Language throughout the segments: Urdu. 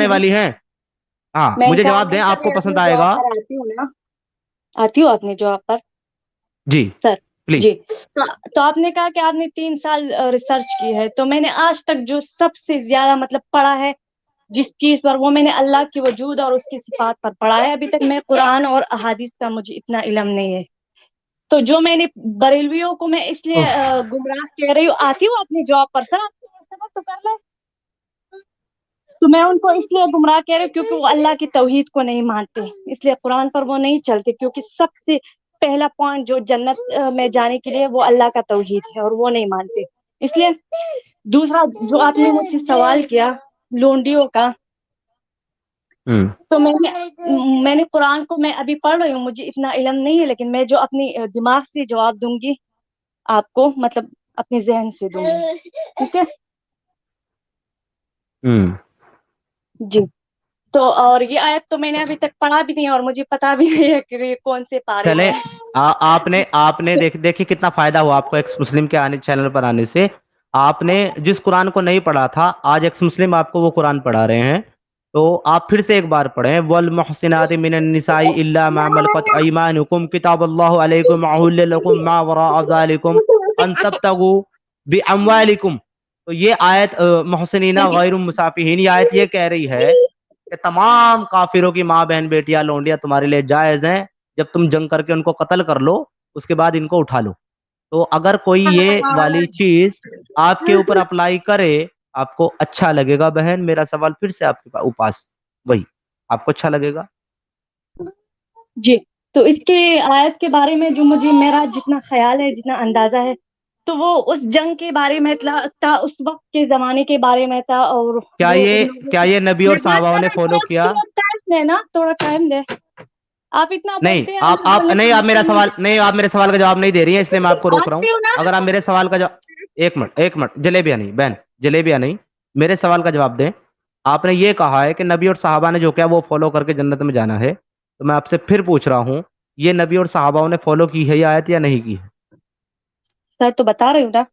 کرنے والی ہیں؟ ہاں میں مجھے کہا جواب دیں، نہیں کر آپ کو رہے، پسند اپنے آئے جواب گا. پر آتی ہوں نا، آتی ہوں اپنے جواب پر جی سر. پلیز. جی تو آپ نے کہا کہ آپ نے 3 سال ریسرچ کی ہے، تو میں نے آج تک جو سب سے زیادہ مطلب پڑھا ہے جس چیز پر، وہ میں نے اللہ کی وجود اور اس کی صفات پر پڑھا ہے. ابھی تک میں قرآن اور احادیث کا مجھے اتنا علم نہیں ہے. تو جو میں نے بریلویوں کو میں اس لیے گمراہ کہہ رہی ہوں، آتی ہوں اپنے جواب پر سر، آپ تو کر لیں. تو میں ان کو اس لیے گمراہ کہہ رہی ہوں کیونکہ وہ اللہ کی توحید کو نہیں مانتے، اس لیے قرآن پر وہ نہیں چلتے. کیونکہ سب سے پہلا پوائنٹ جو جنت میں جانے کے لیے وہ اللہ کا توحید ہے، اور وہ نہیں مانتے. اس لیے دوسرا جو آپ نے مجھ سے سوال کیا لونڈیوں کا، تو میں نے قرآن کو میں ابھی پڑھ رہی ہوں، مجھے اتنا علم نہیں ہے، لیکن میں جو اپنی دماغ سے جواب دوں گی آپ کو، مطلب اپنے ذہن سے دوں گی. ٹھیک ہے جی. تو اور یہ آیت تو میں نے ابھی تک پڑھا بھی نہیں ہے، اور مجھے پتا بھی نہیں ہے کہ یہ کون سے پارے چلے میں. آپ نے دیکھیے کتنا فائدہ ہوا آپ کو ایکس مسلم کے چینل پر آنے سے. آپ نے جس قرآن کو نہیں پڑھا تھا، آج ایکس مسلم آپ کو وہ قرآن پڑھا رہے ہیں. تو آپ پھر سے ایک بار پڑھیں، والمحصنات من النساء الا ما ملكت ايمانكم كتاب الله عليكم احل لكم ما وراء ذلكم ان تبتغوا باموالكم. تو یہ آیت محسنین غیر مسافحین، یہ آیت یہ کہہ رہی ہے کہ تمام کافروں کی ماں بہن بیٹیاں لونڈیاں تمہارے لیے جائز ہیں، جب تم جنگ کر کے ان کو قتل کر لو اس کے بعد ان کو اٹھا لو. تو اگر کوئی یہ والی چیز آپ کے اوپر اپلائی کرے، آپ کو اچھا لگے گا بہن؟ میرا سوال پھر سے آپ کے پاس وہی، آپ کو اچھا لگے گا؟ جی. تو اس کے آیت کے بارے میں جو مجھے میرا جتنا خیال ہے، جتنا اندازہ ہے، تو وہ اس جنگ کے بارے میں تھا، اس وقت کے زمانے کے بارے میں تھا. اور وہ ان لوگوں کیا کو، یہ نبی اور میں بات صحابہ کر نے رہا فالو ہوں، کیا؟ تھوڑا ٹائم دے نا، تھوڑا ٹائم دے. آپ اتنا نہیں بولتے ہیں، آپ بولنے نہیں، کا آپ میرا مطلب سوال نہیں، آپ میرے سوال کا جواب نہیں دے رہی ہیں، اس لیے میں آپ کو روک رہا ہوں. آتی ہوں نا. اگر آپ میرے سوال کا جواب، ایک منٹ جلیبیاں نہیں بہن، جلیبیاں نہیں، میرے سوال کا جواب دیں. آپ نے یہ کہا ہے کہ نبی اور صحابہ نے جو کیا وہ فالو کر کے جنت میں جانا ہے. تو میں آپ سے پھر پوچھ رہا ہوں، یہ نبی اور صحابہ نے فالو کی ہے یہ آیت یا نہیں کی ہے؟ سر تو بتا رہی ہوں نا.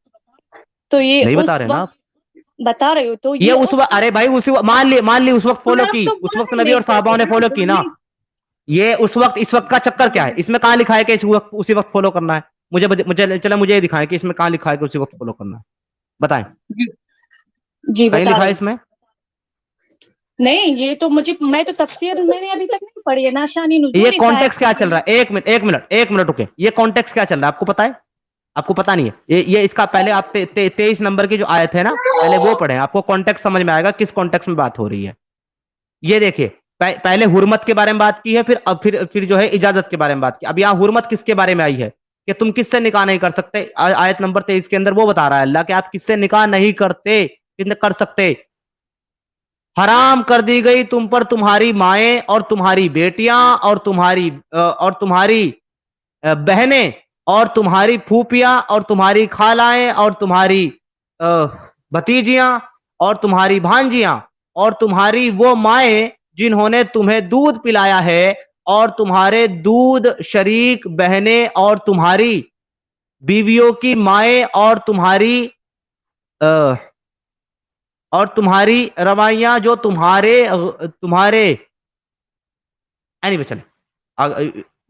تو یہ نہیں بتا اس رہے نا آپ. وقت بتا رہی ہوں، تو یہ یہ اس وقت، ارے بھائی مان لی اس وقت فالو آپ کی، تو اس وقت بات نبی نہیں اور صحابہ کرتے نے نا، فالو کی نا. بولنے. یہ اس وقت کا چکر کیا ہے؟ اس میں کہاں لکھا ہے کہ اسی وقت فالو کرنا ہے؟ مجھے یہ دکھائیں کہ اس میں کہاں لکھا ہے کہ اسی وقت فالو کرنا ہے، بتائیں. جی کہیں بتا لکھا رہی ہے ہوں. اس میں؟ نہیں، یہ تو میں تو تفسیر میں نے ابھی تک نہیں پڑھی ہے. ناشانی یہ نزول اس آیت کانٹیکس کی کیا جو چل رہا ہے؟ ایک منٹ رکے. یہ کانٹیکس کیا چل رہا ہے آپ کو پتا ہے؟ آپ کو پتا نہیں ہے یہ اس کا پہلے آپ 23 نمبر کی جو آیت ہے نا، پہلے وہ پڑھیں، آپ کو کانٹیکس سمجھ میں آئے گا کس کانٹیکس میں بات ہو رہی ہے. یہ دیکھیے، پہلے حرمت کے بارے میں بات کی ہے، پھر جو ہے اجازت کے بارے میں بات کی. اب یہاں حرمت کس کے بارے میں آئی ہے کہ تم کس سے نکاح نہیں کر سکتے. آیت نمبر 23 کے اندر وہ بتا رہا ہے اللہ کہ آپ کس سے نکاح نہیں کر سکتے. حرام کر دی گئی تم پر تمہاری مائیں اور تمہاری بیٹیاں اور تمہاری بہنیں اور تمہاری پھوپیاں اور تمہاری خالائیں اور تمہاری بھتیجیاں اور تمہاری بھانجیاں اور تمہاری وہ مائیں جنہوں نے تمہیں دودھ پلایا ہے، اور تمہارے دودھ شریک بہنیں اور تمہاری بیویوں کی مائیں اور تمہاری روائیاں جو تمہارے چلے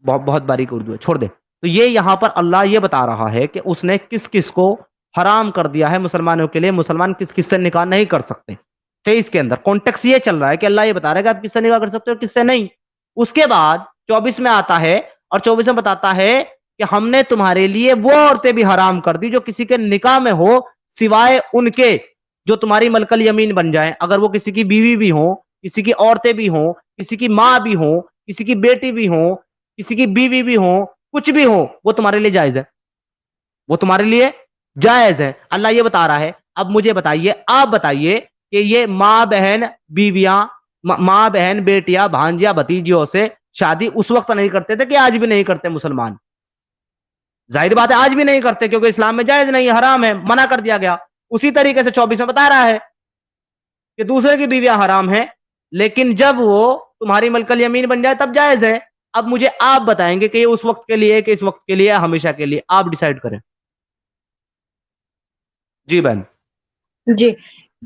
بہت باریک اردو ہے، چھوڑ دے. تو یہ یہاں پر اللہ یہ بتا رہا ہے کہ اس نے کس کس کو حرام کر دیا ہے مسلمانوں کے لیے، مسلمان کس کس سے نکاح نہیں کر سکتے. 23 کے اندر کانٹیکس یہ چل رہا ہے کہ اللہ یہ بتا رہا ہے کہ آپ کس سے نکاح کر سکتے ہو، کس سے نہیں. اس کے بعد 24 میں آتا ہے، اور 24 میں بتاتا ہے کہ ہم نے تمہارے لیے وہ عورتیں بھی حرام کر دی جو کسی کے نکاح میں ہو، سوائے ان کے جو تمہاری ملکل یمین بن جائیں. اگر وہ کسی کی بیوی بھی ہوں، کسی کی عورتیں بھی ہوں، کسی کی ماں بھی ہوں، کسی کی بیٹی بھی ہوں، کسی کی بیوی بھی ہوں، کچھ بھی ہو، وہ تمہارے لیے جائز ہے. وہ تمہارے لیے جائز ہے، اللہ یہ بتا رہا ہے. اب مجھے بتائیے، آپ بتائیے کہ یہ ماں بہن بیویاں، ماں بہن بیٹیاں بھانجیاں بھتیجیوں سے شادی اس وقت نہیں کرتے تھے کہ آج بھی نہیں کرتے مسلمان؟ ظاہر بات ہے آج بھی نہیں کرتے، کیونکہ اسلام میں جائز نہیں ہے، حرام ہے، منع کر دیا گیا. اسی طریقے سے 24 میں بتا رہا ہے کہ دوسرے کی بیویاں حرام ہیں، لیکن جب وہ تمہاری ملکل یمین بن جائے تب جائز ہے. اب مجھے آپ بتائیں گے کہ یہ اس وقت کے لیے کہ اس وقت کے لیے ہمیشہ کے لیے، آپ ڈیسائیڈ کریں. جی بہن. جی.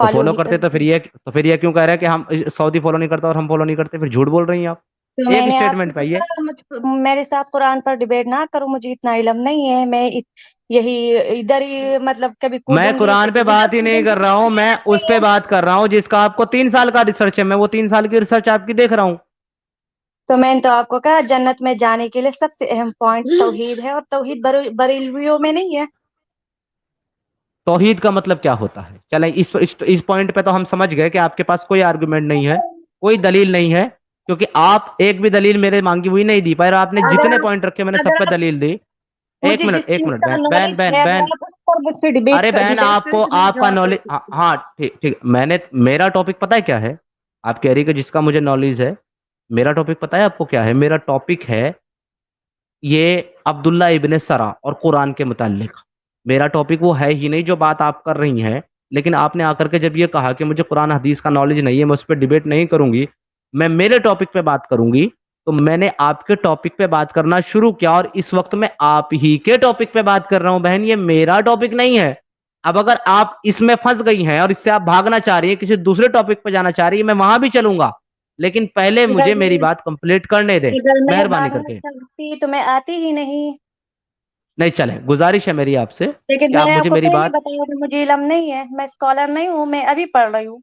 تو فالو فالو ہی کرتے کرتی ہوں. تو پھر یہ کیوں کہہ رہے ہیں کہ ہم سعودی فالو نہیں کرتے اور ہم فالو نہیں کرتے؟ پھر جھوٹ بول رہی ہیں آپ. تو میں ایک نے آپ سے اسٹیٹمنٹ پہ یہ کہا میرے ساتھ قرآن پر ڈبیٹ نہ کرو، مجھے اتنا علم نہیں ہے. میں یہی ادھر ہی مطلب کبھی میں کودوں گی قرآن پہ کبھی ادھر بات ہی کودوں نہیں گی، کر رہا ہوں، میں اس پہ بات کر رہا ہوں جس کا آپ کو 3 سال کا ریسرچ ہے. میں وہ 3 سال کی ریسرچ آپ کی دیکھ رہا ہوں. تو میں نے تو آپ کو کہا جنت میں جانے کے لیے سب سے اہم پوائنٹ توحید ہے، اور توحید بریلویوں میں نہیں ہے. توحید کا مطلب کیا ہوتا ہے؟ چلیں اس پوائنٹ پہ تو ہم سمجھ گئے کہ آپ کے پاس کوئی آرگومنٹ نہیں ہے، کوئی دلیل نہیں ہے، کیونکہ آپ ایک بھی دلیل میرے مانگی ہوئی نہیں دی پائے. آپ نے اگر جتنے آپ پوائنٹ رکھے میں نے سب اگر پہ آپ دلیل دی. ایک مجھے منٹ جس ایک چیز منٹ کا بہن نالج بہن ہے وہ بہن آپ اس پر مجھ سے ارے بہن ڈبیٹ آپ کریں کو تو میں آپ کا جواب دے نالج، سکتی ہاں ہوں. ہاں، ٹھیک ٹھیک. میرا ٹاپک پتہ ہے کیا ہے؟ آپ کہہ رہی کہ جس کا مجھے نالج ہے. میرا ٹاپک پتہ ہے آپ کو کیا ہے؟ میرا ٹاپک ہے یہ عبداللہ ابن سرا اور قرآن کے متعلق. میرا ٹاپک وہ ہے ہی نہیں جو بات آپ کر رہی ہیں. لیکن آپ نے آ کر کے جب یہ کہا کہ مجھے قرآن حدیث کا نالج نہیں ہے، میں اس پہ ڈیبیٹ نہیں کروں گی، میں میرے ٹاپک پہ بات کروں گی، تو میں نے آپ کے ٹاپک پہ بات کرنا شروع کیا، اور اس وقت میں آپ ہی کے ٹاپک پہ بات کر رہا ہوں. بہن یہ میرا ٹاپک نہیں ہے. اب اگر آپ اس میں پھنس گئی ہیں اور اس سے آپ بھاگنا چاہ رہی ہیں، کسی دوسرے ٹاپک پہ جانا چاہ رہی ہیں، میں وہاں بھی چلوں گا، لیکن پہلے اگر مجھے میری بات کمپلیٹ کرنے دیں اگر میں مہربانی کر بھاگنا کے. چاہتی تو میں آتی ہی نہیں. نہیں چلیں، گزارش ہے میری آپ سے لیکن کہ میں آپ نے آپ مجھے کو میری پہلے بات. بتایا کہ مجھے علم نہیں ہے، میں اسکالر نہیں ہوں، میں ابھی پڑھ رہی ہوں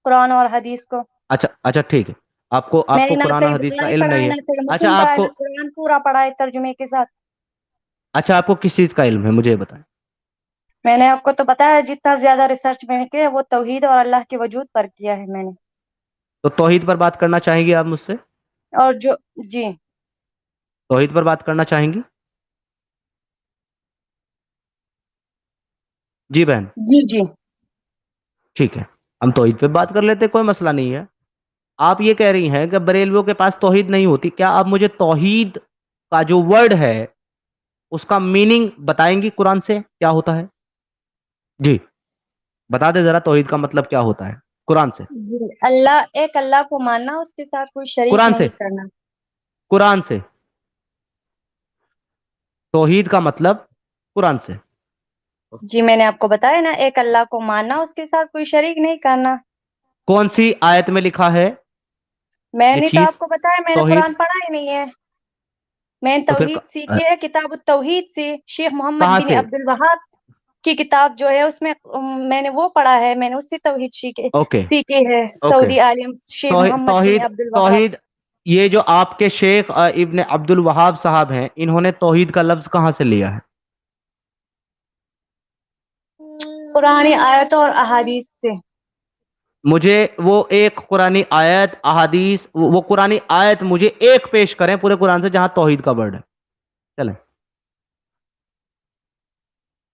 قرآن اور حدیث کو. اچھا اچھا ٹھیک ہے. میں آپ نے کو نہ قرآن اور صحیح حدیث کا بخاری علم پڑھا ہے، نہیں ہے. نہ صحیح اچھا مسلم پڑھا آپ ہے، کو نہ قرآن پورا پڑھا ہے ترجمے کے ساتھ. اچھا آپ کو کس چیز کا علم ہے مجھے یہ بتائیں. میں نے آپ کو تو بتایا جتنا زیادہ ریسرچ میں نے کیا ہے وہ توحید اور اللہ کے وجود پر کیا ہے میں نے. تو توحید پر بات کرنا چاہیں گی آپ مجھ سے؟ اور جو جی توحید پر بات کرنا چاہیں گی؟ جی بہن. جی جی ٹھیک ہے، ہم توحید پہ بات کر لیتے، کوئی مسئلہ نہیں ہے. آپ یہ کہہ رہی ہیں کہ بریلویوں کے پاس توحید نہیں ہوتی. کیا آپ مجھے توحید کا جو ورڈ ہے اس کا میننگ بتائیں گی قرآن سے کیا ہوتا ہے؟ جی بتا دے ذرا، توحید کا مطلب کیا ہوتا ہے قرآن سے. جی ایک اللہ کو ماننا، اس کے ساتھ کوئی شریک قرآن سے نہیں کرنا. قرآن سے توحید کا مطلب قرآن سے. جی میں نے آپ کو بتایا نا، ایک اللہ کو ماننا، اس کے ساتھ کوئی شریک نہیں کرنا. کون سی آیت میں لکھا ہے میں یہ نے تو چیز آپ کو بتایا، میں نے توحید؟ قرآن پڑھا ہی نہیں ہے. میں نے تو پھر توحید سیکھی ہے کتاب التوحید سے، شیخ محمد کہاں بن سے؟ عبد الوہاب کی کتاب جو ہے اس میں میں نے وہ پڑھا ہے، میں نے اس سے توحید اوکے سیکھی ہے. اوکے. سعودی عالم شیخ محمد بن توحید عبد الوہاب. توحید یہ جو آپ کے شیخ ابن عبد الوہاب صاحب ہیں، انہوں نے توحید کا لفظ کہاں سے لیا ہے؟ پرانی آیتوں اور احادیث سے. مجھے وہ ایک قرآنی آیت احادیث، وہ قرآنی آیت مجھے ایک پیش کریں پورے قرآن سے جہاں توحید کا ورڈ ہے. چلیں.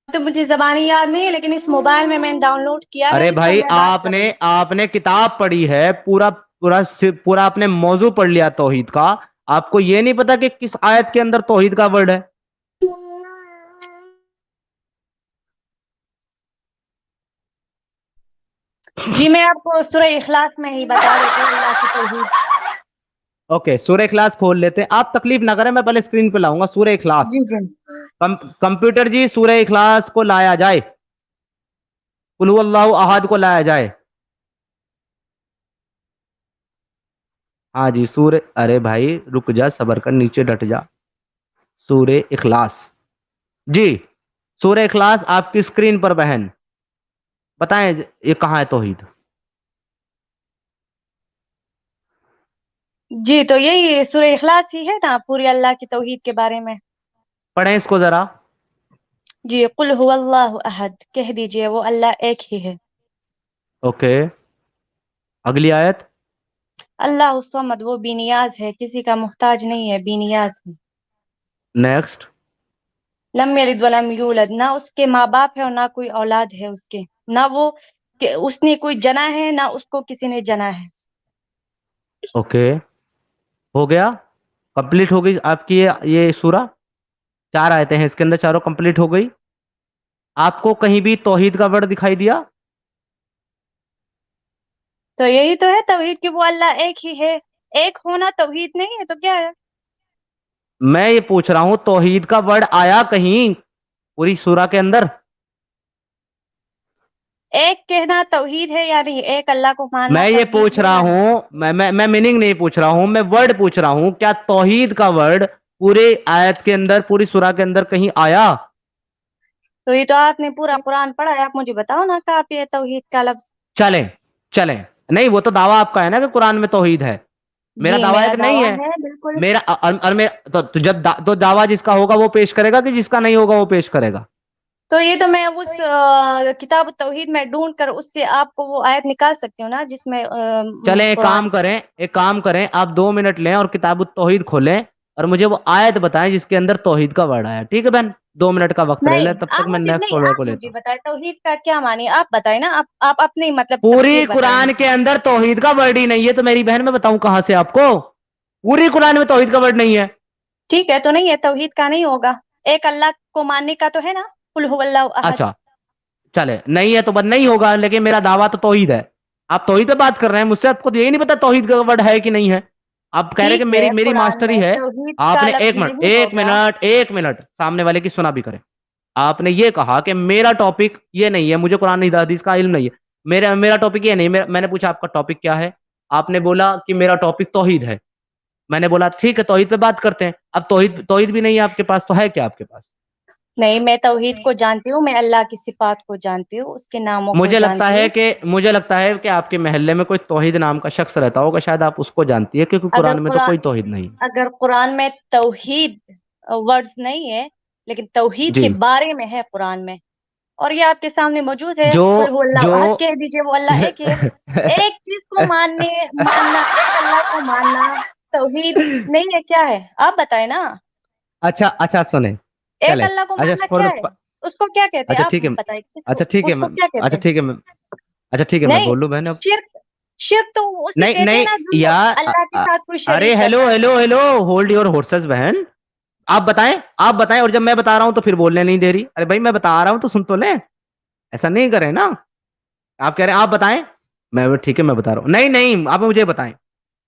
تو مجھے زبانی یاد نہیں ہے، لیکن اس موبائل میں نے ڈاؤن لوڈ کیا ہے، ارے اس پر بھائی میں بات کروں گی. آپ نے کتاب پڑھی ہے، پورا پورا پورا آپ نے موضوع پڑھ لیا توحید کا. آپ کو یہ نہیں پتا کہ کس آیت کے اندر توحید کا ورڈ ہے؟ جی میں آپ کو سورہ اخلاص میں ہی بتا دیتی ہوں اللہ کی توحید. اوکے سورہ اخلاص کھول لیتے ہیں. آپ تکلیف نہ کریں، میں پہلے اسکرین پہ لاؤں گا سورہ اخلاص. جی جی کمپیوٹر جی سورہ اخلاص کو لایا جائے، قل هو اللہ احد کو لایا جائے. ہاں جی سورہ، ارے بھائی رک جا، صبر کر، نیچے ڈٹ جا. سورہ اخلاص، جی سورہ اخلاص آپ کی اسکرین پر بہن. بتائیں یہ کہاں ہے توحید؟ جی تو یہی سورہ اخلاص ہی ہے نا پوری اللہ کی توحید کے بارے میں. پڑھیں اس کو ذرا. جی قل هو اللہ احد کہہ دیجئے وہ اللہ ایک ہی ہے. اوکے اگلی آیت. اللہ الصمد وہ بے نیاز ہے، کسی کا محتاج نہیں ہے، بے نیاز ہے. نیکسٹ. لم یلد ولم یولد نہ اس کے ماں باپ ہے اور نہ کوئی اولاد ہے اس کے، نہ وہ کہ اس نے کوئی جنا ہے نہ اس کو کسی نے جنا ہے. اوکے ہو گیا، کمپلیٹ ہو گئی آپ کی یہ سورہ. 4 آیتیں ہیں اس کے اندر، چاروں کمپلیٹ ہو گئی. آپ کو کہیں بھی توحید کا ورڈ دکھائی دیا؟ تو یہی تو ہے توحید کہ وہ اللہ ایک ہی ہے. ایک ہونا توحید نہیں ہے تو کیا ہے؟ میں یہ پوچھ رہا ہوں توحید کا ورڈ آیا کہیں پوری سورہ کے اندر؟ ایک کہنا توحید ہے یا نہیں, ایک اللہ کو ماننا میں یہ توحید پوچھ ہے رہا یا نہیں؟ ہوں, میں میننگ نہیں پوچھ رہا ہوں, میں ورڈ پوچھ رہا ہوں, کیا توحید کا ورڈ پورے آیت کے اندر, پوری سورہ کے اندر کہیں آیا؟ تو یہ تو آپ نے پورا قرآن پڑھا ہے, آپ مجھے بتاؤ نا کہاں پہ ہے توحید کا لفظ. چلیں چلیں, نہیں وہ تو دعویٰ آپ کا ہے نا کہ قرآن میں توحید ہے, میرا جی دعویٰ ہے میرا کہ نہیں دعویٰ ہے. ہے بالکل. میرا اور تو جب تو دعویٰ جس کا ہوگا وہ پیش کرے گا کہ جس کا نہیں ہوگا وہ پیش کرے گا؟ تو یہ تو میں اس کتاب التوحید میں ڈھونڈ کر اس سے آپ کو وہ آیت نکال سکتی ہوں نا جس میں چلیں ایک قرآن. کام کریں, آپ 2 منٹ لیں اور کتاب التوحید کھولیں اور مجھے وہ آیت بتائیں جس کے اندر توحید کا ورڈ آیا. ٹھیک ہے بہن, 2 منٹ کا وقت لے نہیں لیں, تب تک میں نیکسٹ فالوور کو آپ لیتا مجھے ہوں. بتائیں توحید کا کیا معنی, آپ بتائیں نا, آپ اپنی مطلب پوری تفسیر بتائیں. قرآن کے اندر توحید کا ورڈ ہی نہیں ہے تو میری بہن میں بتاؤں کہاں سے آپ کو؟ پوری قرآن میں توحید کا ورڈ نہیں ہے. ٹھیک ہے, تو نہیں ہے توحید کا نہیں ہوگا, ایک اللہ کو ماننے کا تو ہے نا, قل هو اللہ احد. اچھا چلے نہیں ہے تو بس نہیں ہوگا, لیکن میرا دعویٰ تو توحید ہے. آپ توحید پہ بات کر رہے ہیں مجھ سے, آپ کو یہی نہیں پتا توحید کا ورڈ ہے کہ نہیں ہے. آپ کہہ رہے ہیں کہ ٹھیک ہے, میری قرآن ماسٹری میں ہے. توحید آپ کا نے لفظ نہیں ہوگا. ایک منٹ سامنے والے کی سنا بھی کریں. آپ نے یہ کہا کہ میرا ٹاپک یہ نہیں ہے, مجھے قرآن حدیث کا علم نہیں ہے, میرا ٹاپک یہ نہیں. میں نے پوچھا آپ کا ٹاپک کیا ہے, آپ نے بولا کہ میرا ٹاپک توحید ہے. میں نے بولا ٹھیک ہے توحید پہ بات کرتے ہیں. اب توحید بھی نہیں ہے آپ کے پاس, تو ہے کیا آپ کے پاس؟ نہیں, میں توحید کو جانتی ہوں, میں اللہ کی صفات کو جانتی ہوں, اس کے ناموں کو جانتی ہوں. مجھے لگتا ہے کہ آپ کے محلے میں کوئی توحید نام کا شخص رہتا ہوگا, شاید آپ اس کو جانتی ہے, کیونکہ قرآن میں تو کوئی توحید نہیں. اگر قرآن میں توحید ورڈز نہیں ہے, لیکن توحید کے جی, بارے میں ہے قرآن میں, اور یہ آپ کے سامنے موجود ہے, جو قل هو اللہ جو احد کہہ دیجئے, وہ اللہ ایک ہے. ایک چیز کو ماننا, ایک اللہ کو ماننا توحید نہیں ہے, کیا ہے آپ بتائیں نا. اچھا سنیں, ایک چلے اللہ کو اچھا ماننا کیا ہے, اس کو کیا کہتے ہیں, اچھا آپ ٹھیک ہے, بتائیں اچھا ٹھیک ہے, اس کو کیا کہتے اچھا ہیں. ٹھیک ہے, اچھا ٹھیک ہے, میں نہیں, بول لوں بہن اب. شرک تو اسے نہیں کہتے ہیں نہیں نا جو یار, اللہ کے ساتھ کوئی ارے شریک ہیلو کرتا ہے. ہیلو ہیلو, ہولڈ یور ہورسز بہن. آپ بتائیں, اور جب میں بتا رہا ہوں تو پھر بولنے نہیں دے رہی. ارے بھائی میں بتا رہا ہوں تو سن تو لیں, ایسا نہیں کریں نا. آپ کہہ رہے ہیں آپ بتائیں, میں ٹھیک ہے میں بتا رہا ہوں. نہیں آپ مجھے بتائیں,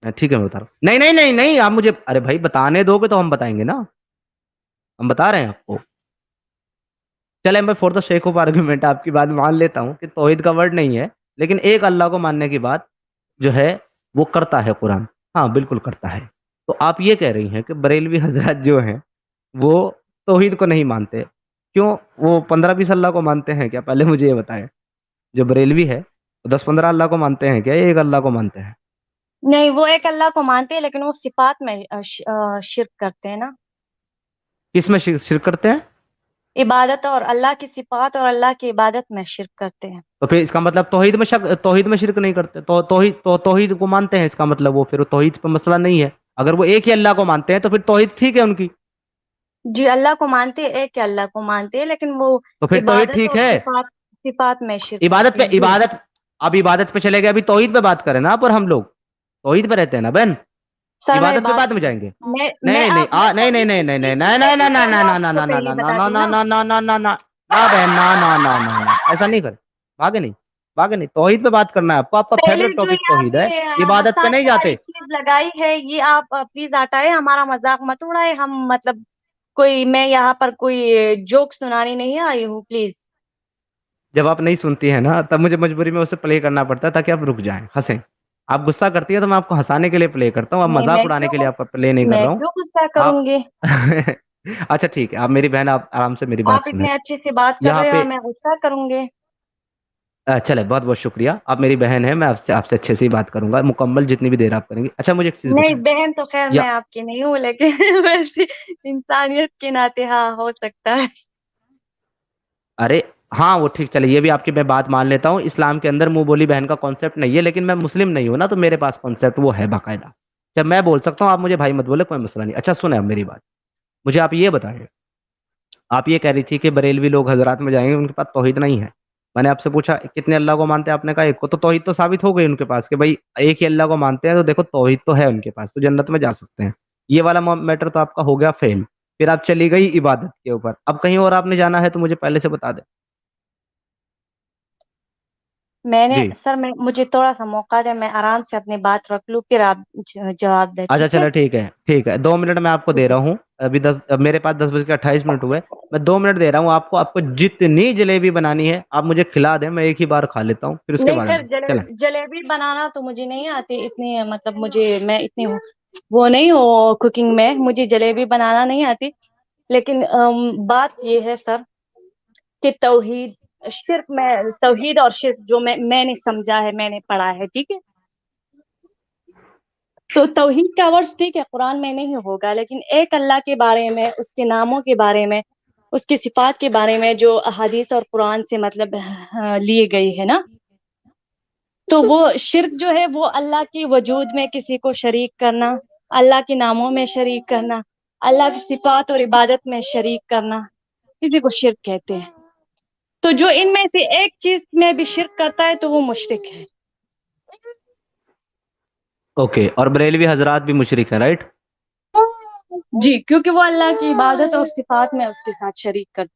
ٹھیک ہے میں بتا رہا ہوں. نہیں آپ مجھے, ارے بھائی بتانے دو گے تو ہم بتائیں گے نا, ہم بتا رہے ہیں آپ کو. چلے میں for the shake of argument آپ کی بات مان لیتا ہوں کہ توحید کا ورڈ نہیں ہے, لیکن ایک اللہ کو ماننے کی بات جو ہے وہ کرتا ہے قرآن. ہاں بالکل کرتا ہے. تو آپ یہ کہہ رہی ہیں کہ بریلوی حضرات جو ہیں وہ توحید کو نہیں مانتے, کیوں وہ 15-20 اللہ کو مانتے ہیں کیا؟ پہلے مجھے یہ بتائیں. جو بریلوی ہے وہ 10-15 اللہ کو مانتے ہیں کیا, ایک اللہ کو مانتے ہیں؟ نہیں, وہ ایک اللہ کو مانتے ہیں, لیکن وہ صفات میں شرک کرتے ہیں نا. کس میں شرک کرتے ہیں؟ عبادت, اور اللہ کی صفات اور اللہ کی عبادت میں شرک کرتے ہیں. تو پھر اس کا مطلب توحید میں شرک نہیں کرتے, توحید کو مانتے ہیں, اس کا مطلب وہ پھر توحید پہ مسئلہ نہیں ہے. اگر وہ ایک ہی اللہ کو مانتے ہیں تو پھر توحید ٹھیک ہے ان کی. جی, اللہ کو مانتے ہیں, ایک اللہ کو مانتے ہیں, لیکن وہ تو پھر توحید عبادت ٹھیک اور ہے. صفات میں شرک عبادت کرتے پہ ہیں. جی, اب عبادت پہ چلے گئے, ابھی توحید پہ بات کریں نا آپ اور ہم لوگ توحید پہ رہتے ہیں نا بہن. سر میں عبادت پہ بعد میں جائیں گے. میں نہیں آپ میں نہیں نہیں توحید نہیں کس نہیں نہیں چیز نہیں کو نہیں کہتے نہیں ہیں وہ نہیں آپ کو پہلے بتا دوں نا. نہ بہن, نہ ایسا نہیں کرے. بھاگے نہیں, توحید پہ بات کرنا ہے آپ کو. آپ کا پہلے فیوریٹ جو ٹاپک یہ آپ توحید ہے, نے عبادت پہ نہیں ہنسانے جاتے. والی چیز لگائی ہے, یہ آپ پلیز ہٹائے, ہمارا مذاق مت اڑائے. ہم مطلب کوئی, میں یہاں پر کوئی جوک سنانی نہیں آئی ہوں, پلیز. جب آپ نہیں سنتی ہیں نا تب مجھے مجبوری میں اسے پلے کرنا پڑتا ہے تاکہ آپ رک جائیں, ہنسیں. آپ غصہ کرتی ہیں تو میں آپ کو ہنسانے کے لیے پلے کرتا ہوں, اب نہیں, مذاق اڑانے کے لیے آپ کا پلے نہیں کر میں رہا ہوں. کیوں غصہ آپ کروں گی. اچھا ٹھیک ہے, آپ میری بہن, آپ آرام سے میری آپ بات سنیں اتنے اچھے سے بات کر یہاں رہے ہو پہ. اور میں غصہ کروں گی. چلے بہت بہت شکریہ, آپ میری بہن ہیں, میں آپ سے اچھے سے ہی بات کروں گا, مکمل جتنی بھی دیر آپ کریں گے. اچھا مجھے ایک چیز نہیں, بتائیں. بہن تو خیر یا میں آپ کی نہیں ہوں, لیکن ویسے انسانیت کے ناطے ہاں ہو سکتا ہے. ارے ہاں وہ ٹھیک, چلے یہ بھی آپ کی میں بات مان لیتا ہوں. اسلام کے اندر منہ بولی بہن کا کانسیپٹ نہیں ہے, لیکن میں مسلم نہیں ہوں نا, تو میرے پاس کانسیپٹ وہ ہے باقاعدہ. جب میں بول سکتا ہوں, آپ مجھے بھائی مت بولے, کوئی مسئلہ نہیں. اچھا سنیں اب میری بات, مجھے آپ یہ بتائیں. آپ یہ کہہ رہی تھی کہ بریلوی لوگ حضرات میں جائیں گے, ان کے پاس توحید نہیں ہے. میں نے آپ سے پوچھا کتنے اللہ کو مانتے ہیں, آپ نے کہا ایک کو. تو توحید تو ثابت ہو گئی ان کے پاس کہ بھائی ایک ہی اللہ کو مانتے ہیں, تو دیکھو توحید تو ہے ان کے پاس, تو جنت میں جا سکتے ہیں. یہ والا میٹر تو آپ کا ہو گیا فیل. پھر آپ چلی گئی عبادت کے اوپر. اب کہیں اور آپ نے جانا ہے تو مجھے پہلے سے بتا دیں. میں نے جی سر میں مجھے تھوڑا سا موقع دے، میں آرام سے اپنی بات رکھ لوں، پھر آپ جواب دیں، اچھا ٹھیک ہے؟ چلو ٹھیک ہے 2 منٹ میں آپ کو دے رہا ہوں. ابھی میرے پاس 10:28 ہوئے. میں 2 منٹ دے رہا ہوں آپ کو جتنی جلیبی بنانی ہے آپ مجھے کھلا دیں، میں ایک ہی بار کھا لیتا ہوں، پھر اس کے نہیں بعد سر، چلیں. جلیبی بنانا تو مجھے نہیں آتی اتنی، مطلب میں اتنی وہ نہیں ہوں کوکنگ میں، مجھے جلیبی بنانا نہیں آتی. لیکن بات یہ ہے سر کہ توحید اور شرک جو میں نے سمجھا ہے، میں نے پڑھا ہے، ٹھیک ہے؟ تو توحید کا ورڈ ٹھیک ہے قرآن میں نہیں ہوگا، لیکن ایک اللہ کے بارے میں، اس کے ناموں کے بارے میں، اس کی صفات کے بارے میں جو احادیث اور قرآن سے مطلب لیے گئی ہے نا، تو وہ شرک جو ہے وہ اللہ کی وجود میں کسی کو شریک کرنا، اللہ کے ناموں میں شریک کرنا، اللہ کی صفات اور عبادت میں شریک کرنا، کسی کو شرک کہتے ہیں. تو جو ان میں سے ایک چیز میں بھی شرک کرتا ہے تو وہ مشرک ہے. اوکے، اور بریلوی حضرات بھی مشرک ہیں، رائٹ؟ جی، کیونکہ وہ اللہ کی عبادت اور صفات میں اس کے ساتھ شریک کرتے.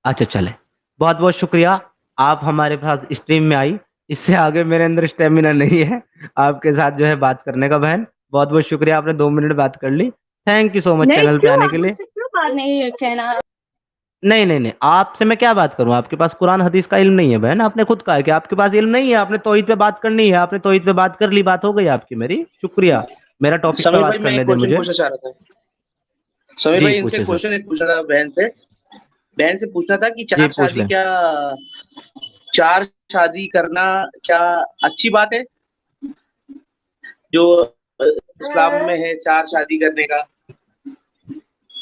اچھا چلیں، بہت بہت شکریہ. آپ ہمارے پاس اسٹریم میں آئی، اس سے آگے میرے اندر اسٹیمنا نہیں ہے آپ کے ساتھ جو ہے بات کرنے کا. بہن بہت بہت شکریہ، آپ نے 2 منٹ بات کر لی. تھینک یو سو مچ نہیں چینل پہ کیوں، آنے کے آپ لیے. مجھ سے کیوں بات نہیں کہنا؟ نہیں آپ سے میں کیا بات کروں، آپ کے پاس قرآن حدیث کا علم نہیں ہے بہن. آپ نے خود کہا کہ آپ کے پاس علم نہیں ہے، آپ نے توحید پہ بات کرنی ہے، آپ نے توحید پہ بات کر لی، بات ہو گئی آپ کی. میری شکریہ، میرا ٹاپک پہ سمیر بھائی بات میں کرنے ایک دیں کوشچن مجھے. پوچھنا چاہ رہا تھا. سمیر جی بھائی ان سے پوچھے سر. ایک پوچھنا تھا بہن سے پوچھنا تھا کہ جی پوچھ لیں. چار شادی کرنا کیا اچھی بات ہے جو اسلام میں ہے، چار شادی کرنے کا؟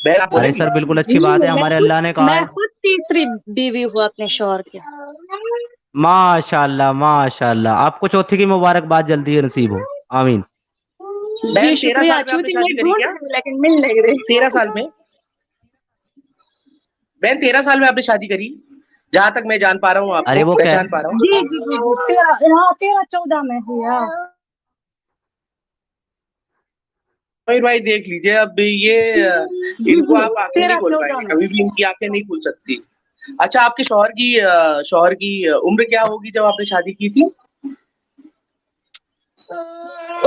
بہن آپ بولیں ارے گی؟ سر بالکل اچھی بات ہے، ہمارے اللہ نے کہا میں ہے. خود تیسری بیوی ہوں اپنے شوہر کے. ماشاء اللہ ماشاء اللہ، آپ کو چوتھی کی مبارکباد جلدی نصیب ہو، آمین. جی بہن 13 شکریہ. سال میں آپ نے چوتھی میں شادی کری ڈھونڈ کیا؟ رہی ہوں لیکن مل نہیں رہی. 13 سال میں بہن 13 سال میں آپ نے شادی کری، جہاں تک میں جان پا رہا ہوں، آپ ارے کو وہ پہچان پا رہا ہوں. جی جی جی جی 13 14 میں ہوئی. ہاں سمیر بھائی دیکھ لیجیے، اب یہ جی ان کو جی آپ آنکھیں نہیں 13 کھول پائیں 14 گے، میں. کبھی بھی ان کی آنکھیں نہیں کھل سکتی. اچھا، آپ کے شوہر کی عمر کیا ہوگی جب آپ نے شادی کی تھی؟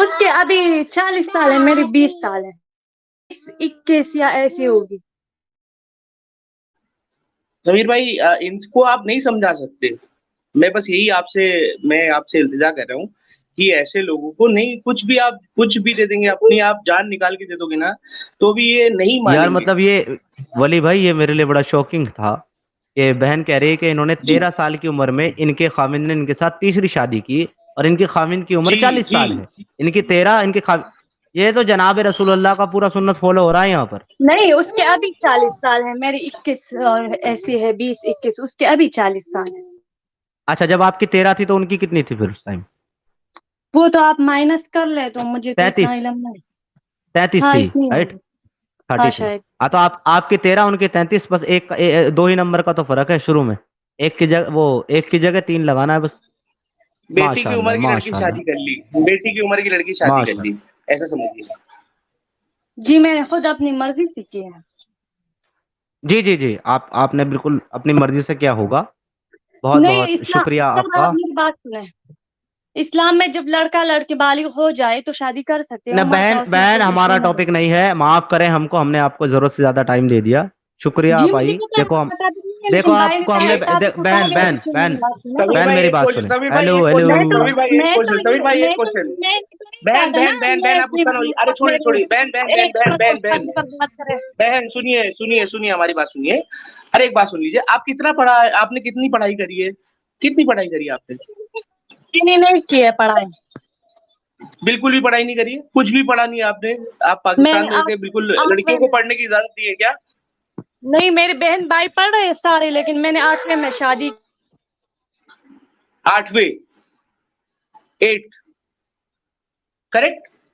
اس کے ابھی 40 سال ہے، میری 20 سال ہے. 21 یا ایسی ہوگی. سمیر بھائی ان کو آپ نہیں سمجھا سکتے. میں بس یہی آپ سے التجا کر رہا ہوں کہ ایسے لوگوں کو نہیں، آپ کچھ بھی دے دیں گے، اپنی آپ جان نکال کے دے دو گے نا، تو بھی یہ نہیں یار مانیں گے. مطلب یہ ولی بھائی، یہ میرے لیے بڑا شوکنگ تھا کہ بہن کہہ رہی ہے کہ انہوں نے جی 13 سال کی عمر میں ان کے خامند نے ان کے ساتھ تیسری شادی کی، اور ان کی خامند کی عمر جی 40 سال جی ہے. ان کی 13، ان کی یہ تو جناب رسول اللہ کا پورا سنت فالو ہو رہا ہے یہاں پر. نہیں، اس کے ابھی 40 سال ہے، میری 21 ایسی ہے، 20 21. اس کے ابھی 40 سال ہے. اچھا، جب آپ کی 13 تھی تو ان کی کتنی تھی پھر اس ٹائم؟ وہ تو آپ مائنس کر لے، تو مجھے تو اتنا 33. علم نہیں. 33 ہاں تھی، اتنی رائٹ؟ ہوگی. ہاں 33. شاید. ہاں تو آپ کی 13، ان کی 33، بس دو ہی نمبر کا تو فرق ہے شروع میں. ایک کی جگہ 3 لگانا ہے بس. بیٹی ماشاء کی اللہ عمر کی لڑکی ماشاء اللہ شادی کر لی، بیٹی کی عمر کی لڑکی شادی کر ماشاء لی، اللہ. ایسا سمجھیے. جی میں نے خود اپنی مرضی سے کی ہے. جی آپ نے بالکل اپنی مرضی سے کیا ہوگا. بہت نہیں، بہت اسلام شکریہ آپ سر کا. آپ میری بات سنیں. اسلام میں جب لڑکا لڑکی بالغ ہو جائے تو شادی کر سکتے ہیں، نہ عمر کا بہن اس میں بہن، کوئی ہمارا ایشو نہیں ٹاپک ہے. نہیں ہے، معاف کریں ہم کو، ہم نے آپ کو ضرورت سے زیادہ ٹائم دے دیا. شکریہ جی آپ مجھے آئی. پتا ہے، پتا بھی نہیں ہے، دیکھو لیکن بھائی آپ نے کو ہم نے ایسا تو کہا بہن گیا بہن اس میں بہن میری بات سنیں. سمیر بہن بھائی میری ایک بات کوشچن، سنیں. سمیر بھائی ہیلو ایک ہیلو. کوشچن، میں تو سمیر بھائی ایک میں تو کوشچن، سمیر بھائی میں ایک تو کوشچن. میں تو نہیں بہن چاہتا نا بہن بہن میں بہن آپ اپنی غصہ نہ ہوئی، ارے چھوڑیے میری چھوڑیے، بہن بہن بہن ایک بہن عمر کو بہن بہن شادی پر بات کرے. بہن سنیے ہماری بات سنیے. ارے ایک بات سن لیجیے، آپ کتنا پڑھا ہے، آپ نے کتنی پڑھائی کری ہے، کتنی پڑھائی کری ہے آپ نے؟ میں نے نہیں کی ہے پڑھائی. بالکل بھی پڑھائی نہیں کری ہے، کچھ بھی پڑھا نہیں ہے آپ نے؟ آپ میں نے پاکستان میں رہتے بالکل لڑکیوں کو آٹھویں پڑھنے کی اجازت نہیں ہے کیا؟ نہیں، میری بہن بھائی پڑھ رہے ہیں سارے، لیکن میں نے 8ویں میں شادی. 8ویں 8 کریکٹ؟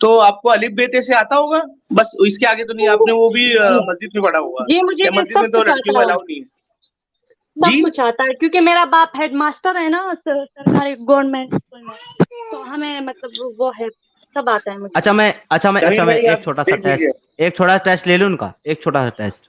تو آپ کو الف بے تے سے آتا ہوگا، بس اس کے آگے تو نہیں. آپ نے وہ بھی جی مسجد میں پڑھا ہوگا، جی مجھے یا یہ مسجد میں سب تو کچھ لڑکیوں آتا کو ہے، الاؤ نہیں ہے؟ سب جی کچھ آتا ہے، کیونکہ میرا باپ ہیڈ ماسٹر ہے نا سرکاری گورنمنٹ اسکول میں، تو ہمیں مطلب وہ ہے، سب آتا ہے مجھے. اچھا میں سمیر بھائی ایک آپ چھوٹا سا دیکھ ٹیسٹ، لیجیے. ایک چھوٹا سا ٹیسٹ لے لوں ان کا، ایک چھوٹا سا ٹیسٹ.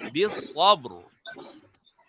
بالصبر